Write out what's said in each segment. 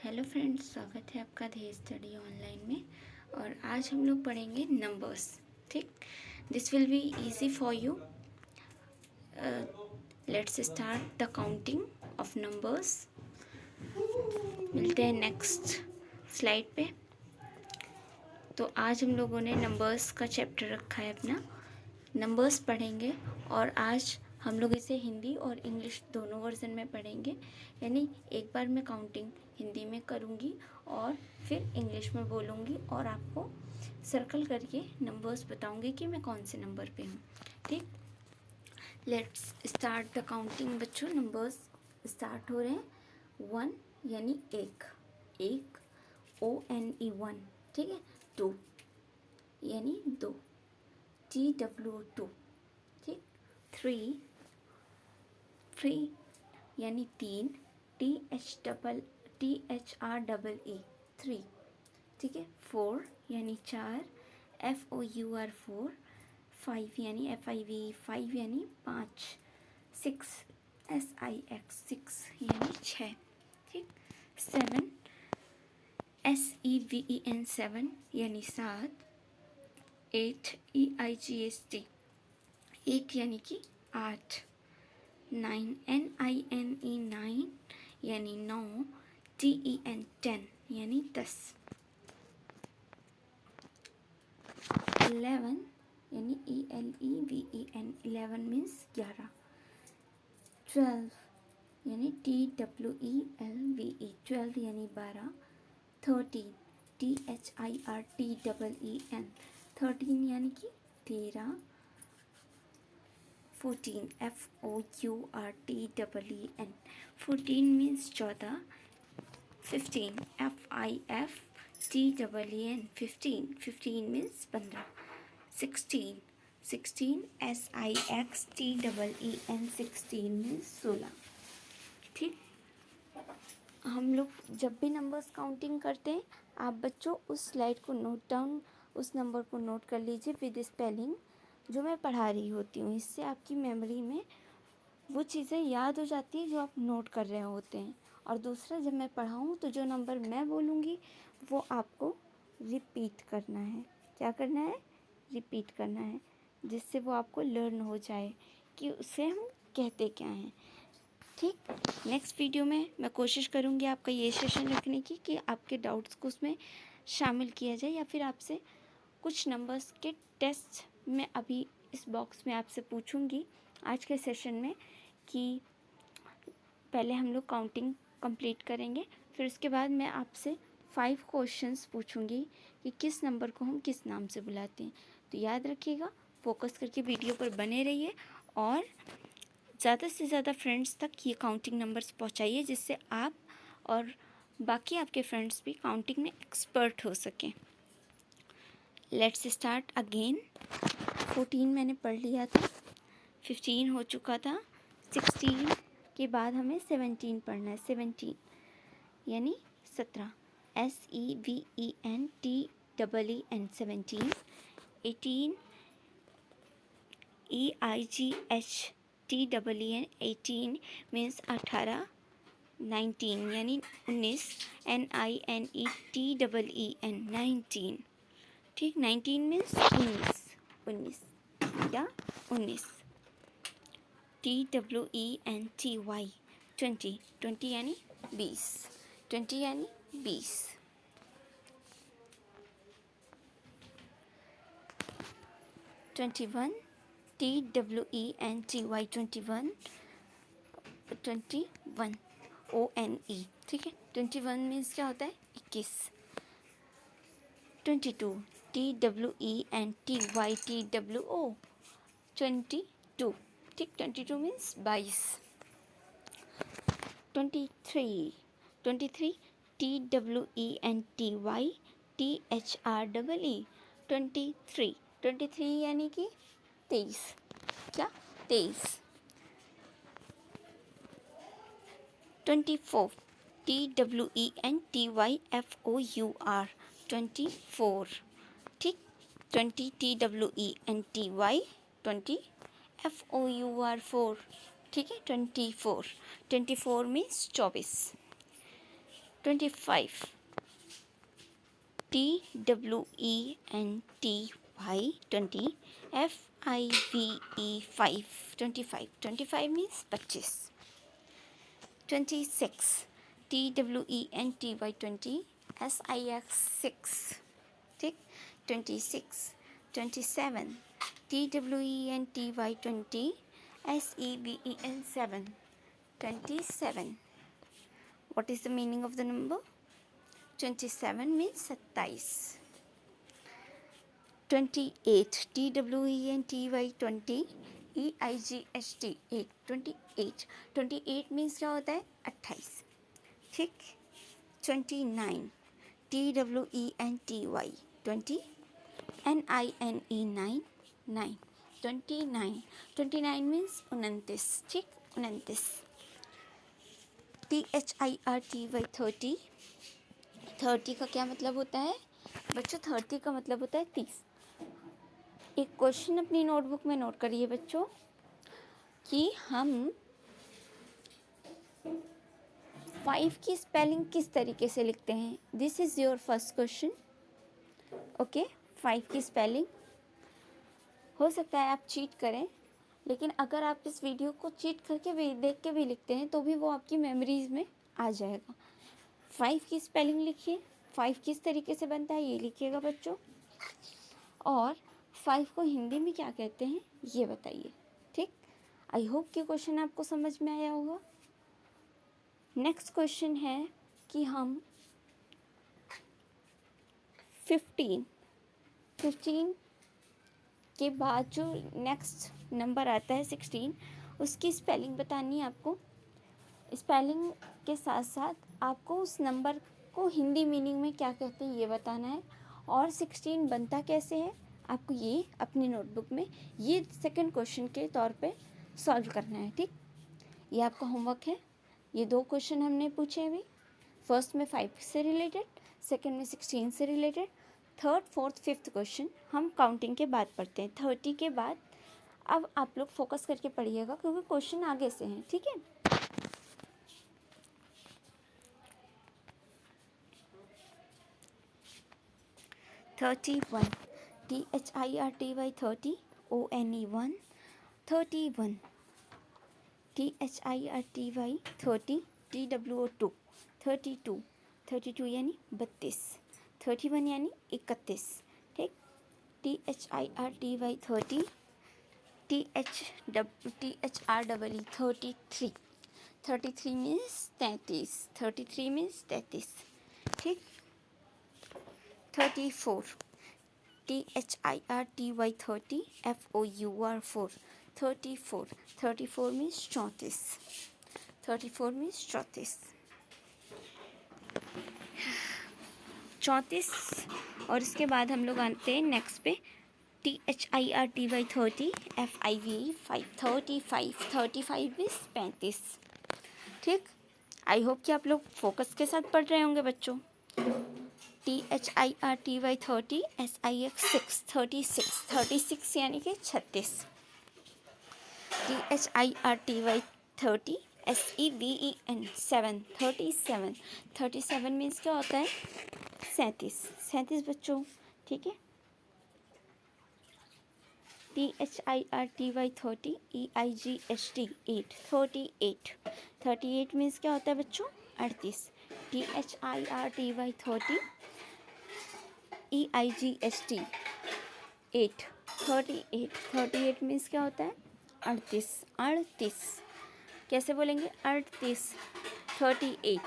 Hello friends, स्वागत है आपका धीरे स्टडी ऑनलाइन में। और आज हम लोग पढ़ेंगे नंबर्स। ठीक, this will be easy for you. Let's start the counting of numbers. मिलते हैं नेक्स्ट स्लाइड पे। तो आज हम लोगों ने नंबर्स का चैप्टर रखा है अपना, नंबर्स पढ़ेंगे। और आज हम लोग इसे हिंदी और इंग्लिश दोनों वर्जन में पढ़ेंगे। यानी एक बार मैं काउंटिंग हिंदी में करूँगी और फिर इंग्लिश में बोलूँगी और आपको सर्कल करके नंबर्स बताऊँगी कि मैं कौन से नंबर पे हूँ। ठीक, लेट्स स्टार्ट द काउंटिंग बच्चों। नंबर्स स्टार्ट हो रहे हैं। 1 यानी एक, ONE 1। ठीक है, 2 यानी 2, TW 2। ठीक, 3 यानी 3, THREE 3। ठीक है, 4 यानी 4, FOUR 4। 5 यानी FIV 5 यानी 5। 6 SIX 6 यानी 6। ठीक, 7 SEVEN 7 यानी 7। 8 EIGHT 8 यानी कि 8। 9 NINE 9 यानी 9। TEN 10 यानी 10। 11 यानी ELEVEN 11 मीन्स 11। 12 यानी TWELVE 12 यानी 12। 13 THIRTEEN 13 यानी कि 13। 14 FOURTEEN 14 means 14। 15 FIFTEEN 15 means 15। 16 SIXTEEN 16 means 16। ठीक, हम लोग जब भी नंबर्स काउंटिंग करते हैं, आप बच्चों उस स्लाइड को नोट डाउन, उस नंबर को नोट कर लीजिए विद स्पेलिंग जो मैं पढ़ा रही होती हूँ। इससे आपकी मेमोरी में वो चीज़ें याद हो जाती हैं जो आप नोट कर रहे होते हैं। और दूसरा, जब मैं पढ़ाऊँ तो जो नंबर मैं बोलूँगी वो आपको रिपीट करना है। क्या करना है? रिपीट करना है, जिससे वो आपको लर्न हो जाए कि उसे हम कहते क्या हैं। ठीक, नेक्स्ट वीडियो में मैं कोशिश करूँगी आपका ये सेशन रखने की कि आपके डाउट्स को उसमें शामिल किया जाए, या फिर आपसे कुछ नंबर्स के टेस्ट मैं अभी इस बॉक्स में आपसे पूछूंगी आज के सेशन में। कि पहले हम लोग काउंटिंग कंप्लीट करेंगे, फिर उसके बाद मैं आपसे 5 क्वेश्चंस पूछूंगी कि किस नंबर को हम किस नाम से बुलाते हैं। तो याद रखिएगा, फोकस करके वीडियो पर बने रहिए और ज़्यादा से ज़्यादा फ्रेंड्स तक ये काउंटिंग नंबर्स पहुंचाइए, जिससे आप और बाकी आपके फ्रेंड्स भी काउंटिंग में एक्सपर्ट हो सकें। Let's start again. 14 मैंने पढ़ लिया था, 15 हो चुका था, 16 के बाद हमें 17 पढ़ना है। 17 यानी 17, SEVENTEEN 17। 18 EIGHTEEN 18 means 18। 19 यानी 19, NINETEEN 19। ठीक, 19 मीन्स 19 या 19। TWENTY 20 यानी 20। 20 यानी 20। 21 TWENTY 21। 21 ONE। ठीक है, 21 मीन्स क्या होता है? 21। 22 TWENTY TWO 22। ठीक, 22 मीन्स 22। 23 TWENTY THREE 23। 23 यानी कि 23। क्या? 23। 24 TWENTYFOUR 24। ठीक, 20 TWENTY 20 FOUR 4। ठीक है, 24 means 24। 25, TWENTY 20, FIVE 5, 25, 25 means 25. 26, TWENTY 20, SIX 6, ठीक. 26, 27, TWENTY 20, SEVEN 7, 27. What is the meaning of the number? 27 means 27. 28, TWENTY 20, EIGHT 8, 28. 28 means क्या होता है? 28, ठीक. 29, TWENTY 20, NINE 9, 29. 29 means 29, ठीक. 29. THIRTY 30, 30 का क्या मतलब होता है बच्चों? 30 का मतलब होता है 30. एक क्वेश्चन अपनी नोटबुक में नोट करिए बच्चों कि हम 5 की स्पेलिंग किस तरीके से लिखते हैं. This is your first question. Okay, 5 की स्पेलिंग. हो सकता है आप चीट करें, लेकिन अगर आप इस वीडियो को चीट करके भी देख के भी लिखते हैं तो भी वो आपकी मेमोरीज में आ जाएगा. 5 की स्पेलिंग लिखिए. 5 किस तरीके से बनता है ये लिखिएगा बच्चों. और 5 को हिंदी में क्या कहते हैं ये बताइए, ठीक. आई होप कि क्वेश्चन आपको समझ में आया होगा. नेक्स्ट क्वेश्चन है कि हम 15 के बाद जो नेक्स्ट नंबर आता है 16, उसकी स्पेलिंग बतानी है आपको. स्पेलिंग के साथ साथ आपको उस नंबर को हिंदी मीनिंग में क्या कहते हैं ये बताना है. और 16 बनता कैसे है आपको ये अपनी नोटबुक में ये सेकंड क्वेश्चन के तौर पे सॉल्व करना है, ठीक. ये आपका होमवर्क है. ये 2 क्वेश्चन हमने पूछे अभी. फर्स्ट में 5 से रिलेटेड, सेकंड में 16 से related. Third, fourth, fifth question हम काउंटिंग के बाद पढ़ते हैं, 30 के बाद. अब आप लोग फोकस करके पढ़िएगा क्योंकि क्वेश्चन आगे से हैं, ठीक है. THIRTY 30, ONE 31, THIRTY 30, TWO 32 यानी 32, 31 यानी 31, ठीक. THIRTY 30, THREE 33 means 33, 33 means 33, ठीक. 34, THIRTY 30, FOUR 4, 34, 34 means 34, 34 means 34. 34 और इसके बाद हम लोग आते हैं नेक्स्ट पे THIRTY 30, FIVE 5, 35, 35 means 35, ठीक. आई होप कि आप लोग फोकस के साथ पढ़ रहे होंगे बच्चों. THIRTY 30, SIX 6, 36, 36 यानी कि 36. THIRTY 30, SEVEN 7, 37, 37 मीन्स क्या होता है? 37, 37 बच्चों, ठीक है. THIRTY 30, EIGHT 8, 38, 38 मीन्स क्या होता है बच्चों? 38. THIRTY 30, EIGHT 8, 38, 38 मीन्स क्या होता है? 38, 38. कैसे बोलेंगे? 38, 38,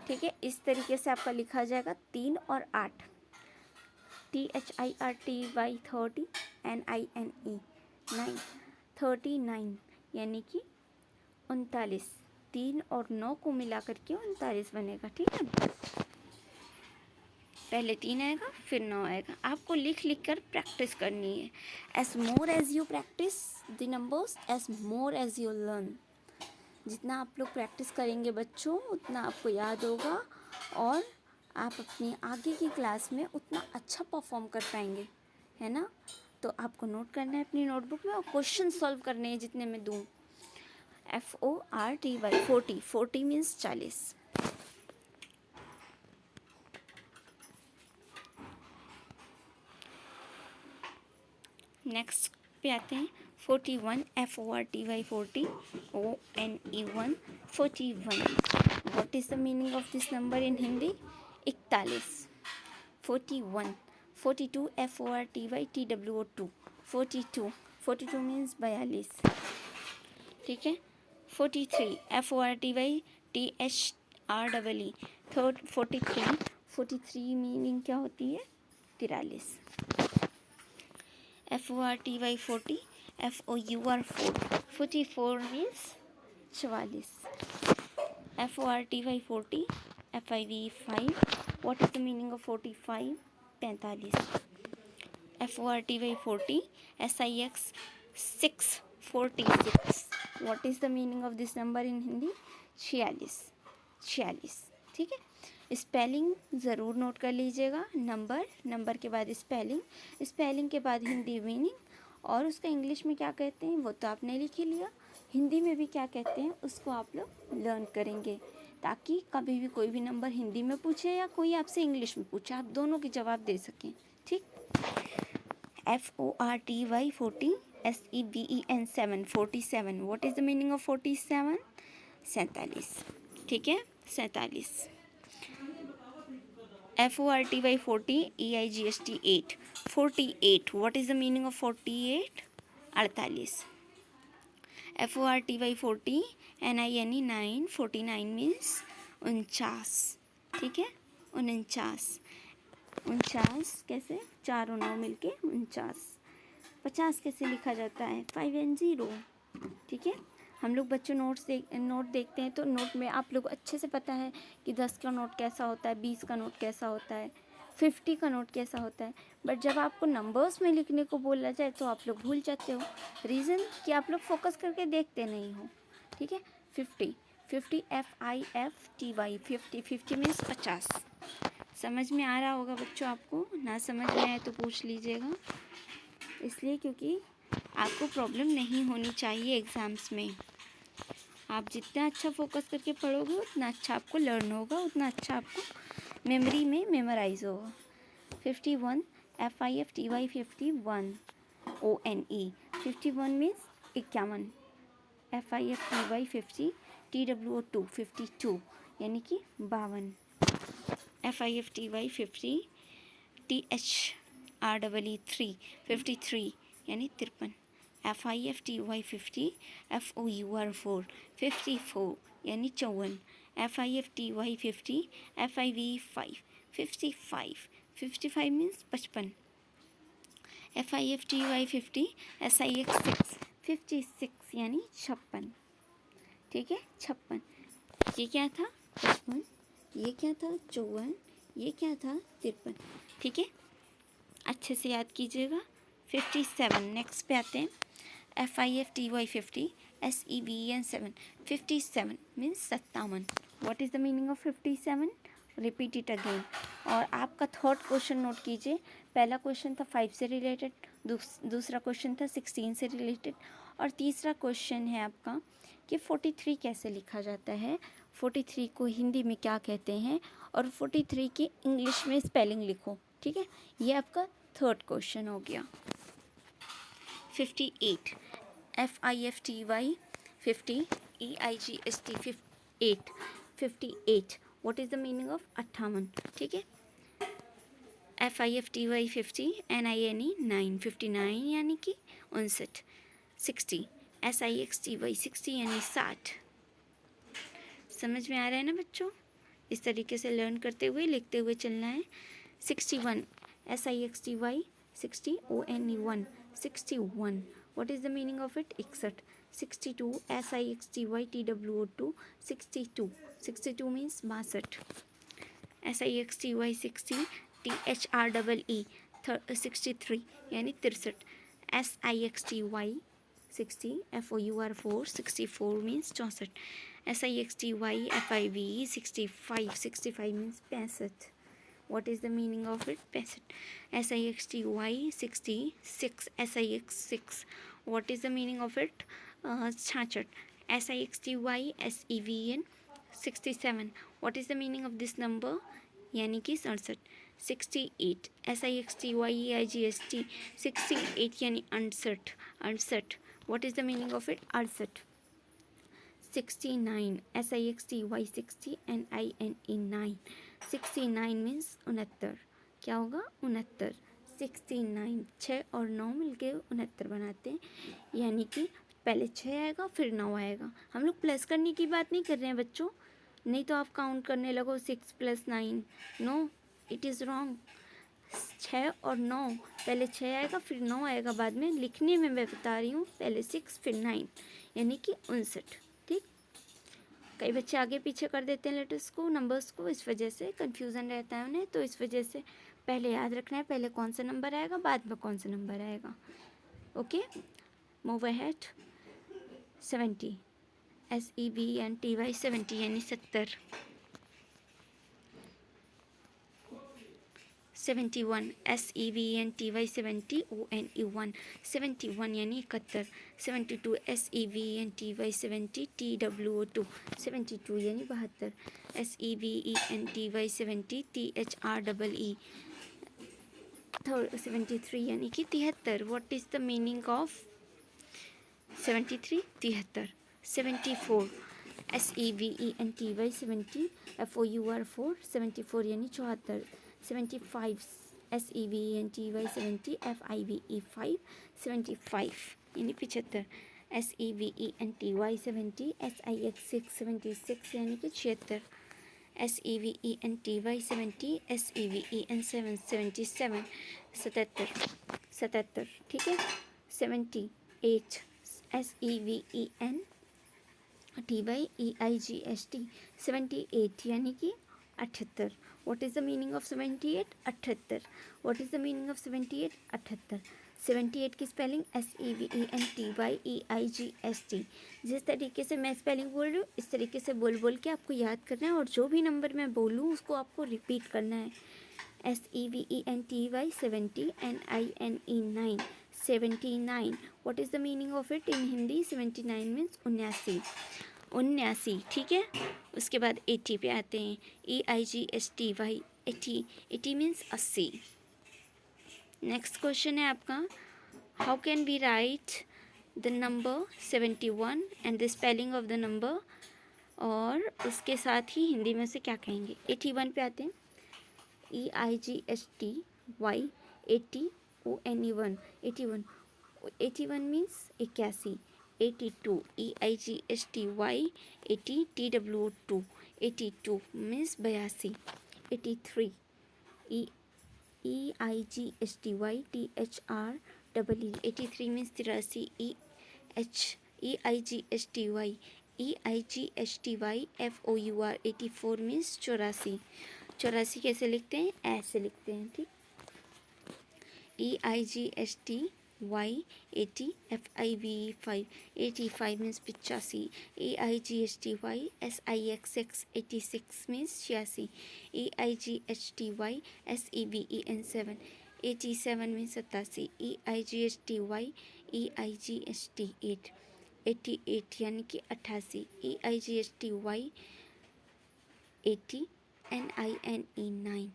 ठीक है. इस तरीके से आपका लिखा जाएगा 3 और 8. THIRTY 30, NINE 9, 39 यानी कि 39. 3 और 9 को मिला करके 39 बनेगा, ठीक है. पहले 3 आएगा फिर 9 आएगा. आपको लिख लिख कर प्रैक्टिस करनी है. As more as you practice the numbers, as more as you learn. जितना आप लोग प्रैक्टिस करेंगे बच्चों उतना आपको याद होगा और आप अपनी आगे की क्लास में उतना अच्छा परफॉर्म कर पाएंगे, है ना. तो आपको नोट करना है अपनी नोटबुक में और क्वेश्चन सॉल्व करने हैं जितने मैं दूँ. FORTY 40, 40 means 40. नेक्स्ट पे आते हैं 41 FORTY 40 ONE 41. What is the meaning of this number in Hindi? 41. 41. 42 FORTY TWO 2 42. 42 means 42. ठीक है. 43 FORTY THREE थर्ड 43. 43 मीनिंग क्या होती है? 43. FORTY 40 FOUR 4 44 means 44. FORTY 40 FIV 5. What is the meaning of 45? 45. FORTY 40 SIX 6 46. What is the meaning of this number in Hindi? 46. 46. ठीक है. Spelling ज़रूर note कर लीजिएगा. नंबर के बाद स्पेलिंग के बाद हिंदी मीनिंग, और उसका इंग्लिश में क्या कहते हैं वो तो आपने लिख ही लिया. हिंदी में भी क्या कहते हैं उसको आप लोग लर्न करेंगे, ताकि कभी भी कोई भी नंबर हिंदी में पूछे या कोई आपसे इंग्लिश में पूछे, आप दोनों के जवाब दे सकें. ठीक. FORTY 40 SEVEN 7 47. What is the meaning of 47? 47. ठीक है. 47. FORTY 40 EIGST 8 48. What is the meaning of 48? 48. FORTY 40 NINE 9 49 means 49. ठीक है. 49. 49 कैसे? 4 और 9 मिलके 49. 50 कैसे लिखा जाता है? 5 and 0. ठीक है. हम लोग बच्चों नोट देखते हैं तो नोट में आप लोग अच्छे से पता है कि 10 का नोट कैसा होता है, 20 का नोट कैसा होता है, 50 का नोट कैसा होता है. बट जब आपको नंबर्स में लिखने को बोला जाए तो आप लोग भूल जाते हो. रीज़न कि आप लोग फोकस करके देखते नहीं हो. ठीक है. 50 50 FIFTY 50 50 मीन्स 50. समझ में आ रहा होगा बच्चों आपको? ना समझ में आए तो पूछ लीजिएगा, इसलिए क्योंकि आपको प्रॉब्लम नहीं होनी चाहिए एग्ज़ाम्स में. आप जितना अच्छा फोकस करके पढ़ोगे उतना अच्छा आपको लर्न होगा, उतना अच्छा आपको मेमोरी में मेमोराइज होगा. 51 FIFTY 51 ONE 51 means 51. FIFTY 50 TWO 52 यानी कि 52. FIFTY 50 THREE 53 यानी 53. FIFTY 50 FOUR 4 54 यानी 54. FIFTY 50 FIV 5 55 55 means 55. FIFTY 50 SIX 6 56 यानी 56. ठीक है. 56. ये क्या था? 55. ये क्या था? 54. ये क्या था? 53. ठीक है. अच्छे से याद कीजिएगा. 57. नेक्स्ट पे आते हैं. FIFTY 50 SEVEN 7 57 means 57. What is the meaning of 57? Repeat it again. और आपका थर्ड क्वेश्चन नोट कीजिए. पहला क्वेश्चन था 5 से रिलेटेड, दूसरा क्वेश्चन था 16 से रिलेटेड, और तीसरा क्वेश्चन है आपका कि 43 कैसे लिखा जाता है, 43 को हिंदी में क्या कहते हैं, और 43 की इंग्लिश में स्पेलिंग लिखो. ठीक है. ये आपका थर्ड क्वेश्चन हो गया. 58 FIFTY 50 EIGST 8 58. What is the meaning of 58? ठीक है. FIFTY 50 NINE 9 59 यानी कि 59. 60 SIXTY 60 यानी 60. समझ में आ रहा है ना बच्चों? इस तरीके से लर्न करते हुए लिखते हुए चलना है. 61 SIXTY 60 ONE 61. What is the meaning of it? 61. 62 SIXTY TWO 62 62 means 62. SIXTY 60 THREE 63 यानी 63. SIXTY 60 FOUR 4 64 means 64. SIXTY FIV 65 65 means 65. What is the meaning of it? 65. SIXTY 66 SIX 6. What is the meaning of it? 66. SIXTY SEVEN 67. What is the meaning of this number? यानी कि 67। 68 SIXTYEIGST 68 यानी 68। 68 what is the meaning of it? 68। 69 SIXTY 9 69 means 69। क्या होगा? 69। 69 6 और 9 मिलके 69 बनाते हैं, यानी कि पहले 6 आएगा फिर 9 आएगा। हम लोग प्लस करने की बात नहीं कर रहे हैं बच्चों, नहीं तो आप काउंट करने लगो 6 + 9। No, it is wrong. 6 और 9, पहले 6 आएगा फिर 9 आएगा बाद में। लिखने में मैं बता रही हूँ, पहले 6 फिर 9 यानी कि 59। ठीक, कई बच्चे आगे पीछे कर देते हैं लेटर्स को, नंबर्स को, इस वजह से कन्फ्यूज़न रहता है उन्हें। तो इस वजह से पहले याद रखना है, पहले कौन सा नंबर आएगा बाद में कौन सा नंबर आएगा। Okay, move ahead. 70 SEVENTY 70 यानी 70। 71 SEVENTY 70 ONE 71 यानी 71। 72 SEVENTY 70 TWO2 72 यानी 72। SEVENTY 70 THREE 73 यानी कि 73। What is the meaning of 73? 73। 74 SEVENTY 70 FOUR 74 यानी 74। 75 SEVENTY 70 FIVE 75 यानी 75। SEVENTY 70 SIX 76 यानी कि 76। SEVENTY 70 SEVEN 77 77 77। ठीक है। 78 SEVENTYEIGST 78 यानी कि 78। What is the meaning of 78? 78। What is the meaning of 78? 78। 78 की स्पेलिंग SEVENTYEIGST। जिस तरीके से मैं स्पेलिंग बोल रही हूँ इस तरीके से बोल बोल के आपको याद करना है, और जो भी नंबर मैं बोलूँ उसको आपको रिपीट करना है। SEVENTY 70 NINE 79। What is the meaning of it in Hindi? 79 means 79। 79, ठीक है। उसके बाद 80 पे आते हैं। EIGSTY 80। 80 मीन्स 80। नेक्स्ट क्वेश्चन है आपका, how can we write the number 71 and the spelling of the number, और उसके साथ ही हिंदी में से क्या कहेंगे। 81 पे आते हैं। EIGSTY 80 ONE 81। 81 means 81। 82 EIGSTY 80 TWO2 82 means 82। 83 EIGSTY THREE 83 means 83। EIGSTY FOUR 84 means 84। 84 कैसे लिखते हैं? ऐसे लिखते हैं, ठीक। EIGSTY 80 FIVE 85 means 85। EIGSTY SIXX 86 means 86। EIGSTY SEVEN 7 87 means 87। EIGSTY EIGST 8 88 यानी कि 88। EIGSTY 80 NINE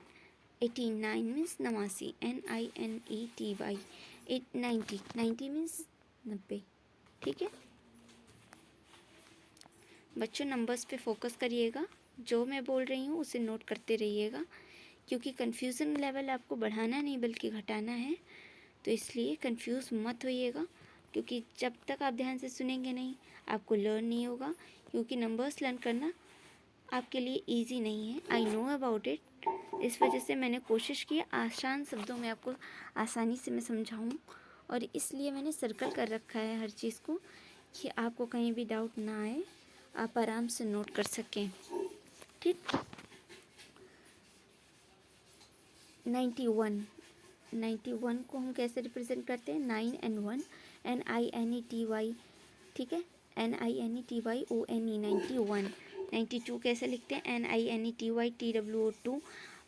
89 means 89। NINETY 90 90 means 90। ठीक है बच्चों, नंबर्स पे फोकस करिएगा, जो मैं बोल रही हूँ उसे नोट करते रहिएगा, क्योंकि कन्फ्यूज़न लेवल आपको बढ़ाना नहीं बल्कि घटाना है। तो इसलिए कंफ्यूज मत होइएगा, क्योंकि जब तक आप ध्यान से सुनेंगे नहीं आपको लर्न नहीं होगा। क्योंकि नंबर्स लर्न करना आपके लिए इजी नहीं है, आई नो अबाउट इट। इस वजह से मैंने कोशिश की आसान शब्दों में आपको आसानी से मैं समझाऊं, और इसलिए मैंने सर्कल कर रखा है हर चीज़ को, कि आपको कहीं भी डाउट ना आए, आप आराम से नोट कर सकें। ठीक। 91 91 को हम कैसे रिप्रेजेंट करते हैं? 9 and 1 NINETY, ठीक है। NINETY ONE 91। 92 कैसे लिखते हैं? NINETY TWO2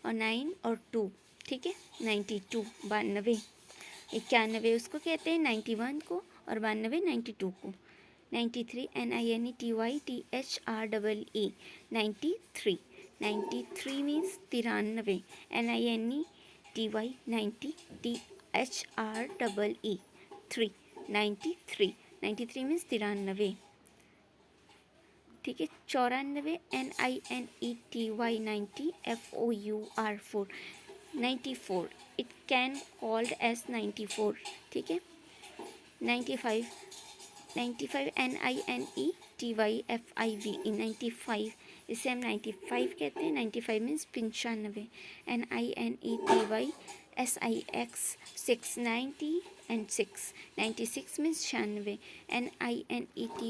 और 9 और 2, ठीक है। 92 92। 91 उसको कहते हैं 91 को, और 92 92 को। 93 NINETY THREE 93। 93 means 93, NINETY 90, THREE 3, 93 means 93, ठीक है। 94, NINETY 90, FOUR 94, it can called as 94, ठीक है। 95, NINETY FIVE 95, इसे हम 95 कहते हैं। 95 means 95, NINETY SIX 6, 90 and 6, 96 means 96, NINETY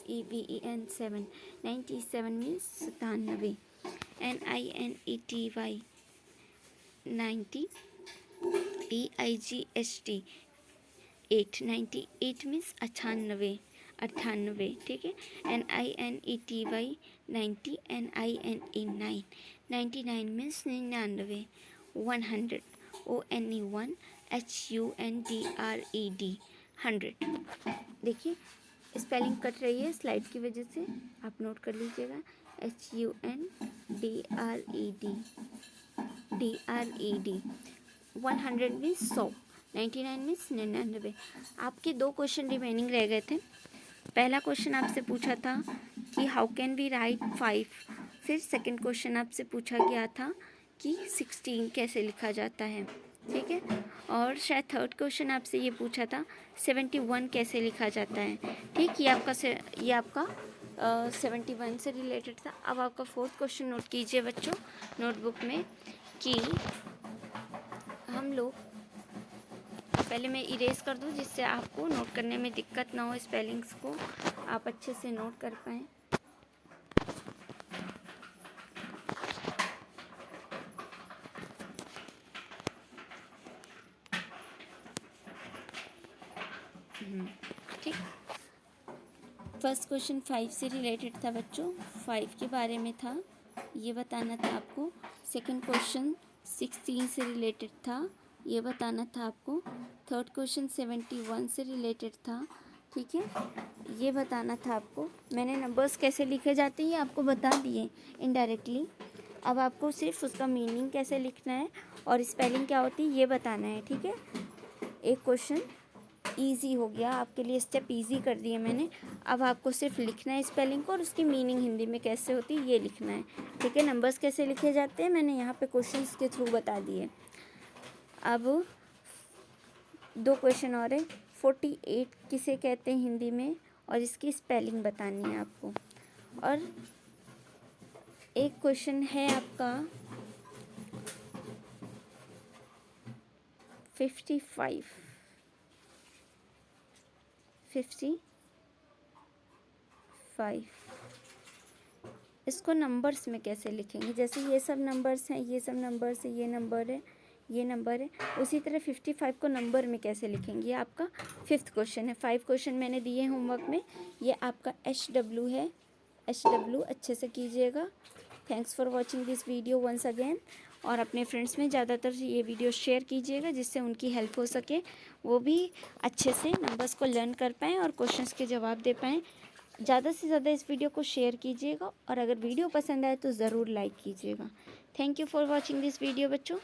SEVEN 7, 97 means 97, NINETY 90, EIGHT 8, 98 means 98, ठीक है। NINETY 90, NINE 99 means 99, 100, ONE 1HUNDRED 100। देखिए स्पेलिंग कट रही है स्लाइड की वजह से, आप नोट कर लीजिएगा। HUNDRED 100 means 100, 99 means 99। आपके 2 क्वेश्चन रिमेनिंग रह गए थे। पहला क्वेश्चन आपसे पूछा था कि हाउ कैन वी राइट 5, फिर सेकंड क्वेश्चन आपसे पूछा गया था कि 16 कैसे लिखा जाता है, ठीक है। और शायद थर्ड क्वेश्चन आपसे ये पूछा था 71 कैसे लिखा जाता है, ठीक। ये आपका 71 से रिलेटेड था। अब आपका फोर्थ क्वेश्चन नोट कीजिए बच्चों नोटबुक में कि हम लोग, पहले मैं इरेज कर दूं जिससे आपको नोट करने में दिक्कत ना हो, स्पेलिंग्स को आप अच्छे से नोट कर पाएँ। ठीक। फर्स्ट क्वेश्चन 5 से रिलेटेड था बच्चों, 5 के बारे में था, ये बताना था आपको। सेकंड क्वेश्चन 16 से रिलेटेड था, ये बताना था आपको। थर्ड क्वेश्चन 71 से रिलेटेड था, ठीक है, ये बताना था आपको। मैंने नंबर्स कैसे लिखे जाते हैं ये आपको बता दिए इनडायरेक्टली। अब आपको सिर्फ उसका मीनिंग कैसे लिखना है और स्पेलिंग क्या होती है ये बताना है, ठीक है। एक क्वेश्चन इजी हो गया आपके लिए, स्टेप इजी कर दिए मैंने। अब आपको सिर्फ लिखना है स्पेलिंग को और उसकी मीनिंग हिंदी में कैसे होती है ये लिखना है, ठीक है। नंबर्स कैसे लिखे जाते हैं मैंने यहाँ पे क्वेश्चंस के थ्रू बता दिए। अब 2 क्वेश्चन और है। 48 किसे कहते हैं हिंदी में और इसकी स्पेलिंग बतानी है आपको। और एक क्वेश्चन है आपका 55, इसको नंबर्स में कैसे लिखेंगे। जैसे ये सब नंबर्स हैं, ये सब नंबर्स है, ये नंबर है, ये नंबर है, उसी तरह 55 को नंबर में कैसे लिखेंगे, ये आपका 5th क्वेश्चन है। 5 क्वेश्चन मैंने दिए हैं होमवर्क में। ये आपका HW है, HW अच्छे से कीजिएगा। Thanks for watching this video once again. और अपने फ्रेंड्स में ज़्यादातर ये वीडियो शेयर कीजिएगा जिससे उनकी हेल्प हो सके, वो भी अच्छे से नंबर्स को लर्न कर पाएँ और क्वेश्चंस के जवाब दे पाएँ। ज़्यादा से ज़्यादा इस वीडियो को शेयर कीजिएगा और अगर वीडियो पसंद आए तो ज़रूर लाइक कीजिएगा। Thank you for watching this video बच्चों।